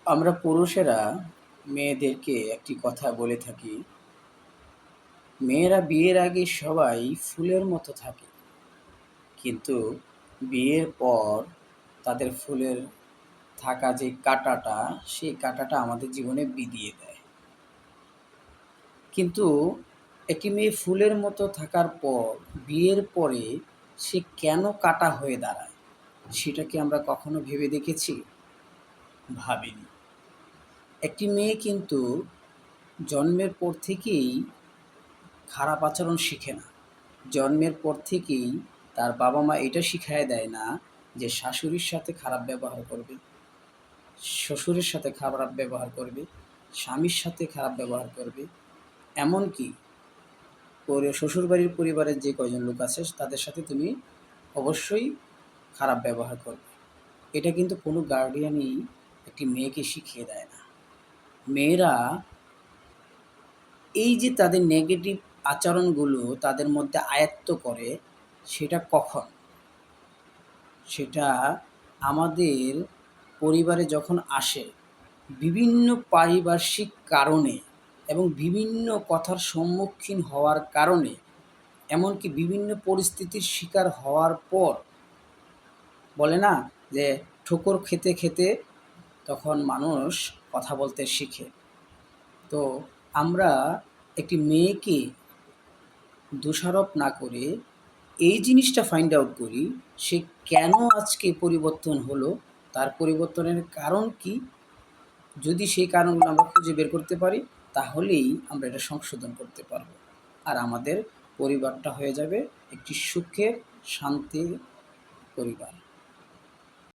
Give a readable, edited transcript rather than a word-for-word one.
আমরা পুরুষেরা মেয়েদেরকে একটি কথা বলে থাকি, মেয়েরা বিয়ের আগে সবাই ফুলের মতো থাকে, কিন্তু বিয়ের পর তাদের ফুলের থাকা যে কাঁটাটা, সেই কাঁটাটা আমাদের জীবনে বিঁধিয়ে দেয়। কিন্তু একটি মেয়ে ফুলের মতো থাকার পর বিয়ের পরে সে কেন কাঁটা হয়ে দাঁড়ায়, সেটা কি আমরা কখনো ভেবে দেখেছি? ভাবিনি। একটি মেয়ে কিন্তু জন্মের পর থেকেই খারাপ আচরণ শিখে না। জন্মের পর থেকেই তার বাবা-মা এটা শিখায়ে দেয় না যে শাশুড়ির সাথে খারাপ ব্যবহার করবে, শ্বশুরের সাথে খারাপ ব্যবহার করবে, স্বামীর সাথে খারাপ ব্যবহার করবে। এমনকি শ্বশুরবাড়ির পরিবারের যে কয়জন লোক আছে তাদের সাথে তুমি অবশ্যই খারাপ ব্যবহার করবে। এটা কিন্তু কোনো গার্ডিয়ানই একটি মেয়েকে শিখিয়ে দেয় না। মেয়েরা এই যে তাদের নেগেটিভ আচরণগুলো তাদের মধ্যে আয়ত্ত করে, সেটা কখন? সেটা আমাদের পরিবারে যখন আসে, বিভিন্ন পারিপার্শ্বিক কারণে এবং বিভিন্ন কথার সম্মুখীন হওয়ার কারণে, এমনকি বিভিন্ন পরিস্থিতির শিকার হওয়ার পর, বলে না যে ঠোকর খেতে খেতে তখন মানুষ কথা বলতে শিখে। তো আমরা একটি মেয়েকে দোষারোপ না করে এই জিনিসটা ফাইন্ড আউট করি, সে কেন আজকে পরিবর্তন হলো, তার পরিবর্তনের কারণ কি? যদি সেই কারণগুলো আমরা খুঁজে বের করতে পারি, তাহলেই আমরা এটা সংশোধন করতে পারবো। আর আমাদের পরিবারটা হয়ে যাবে একটি সুখের, শান্তির পরিবার।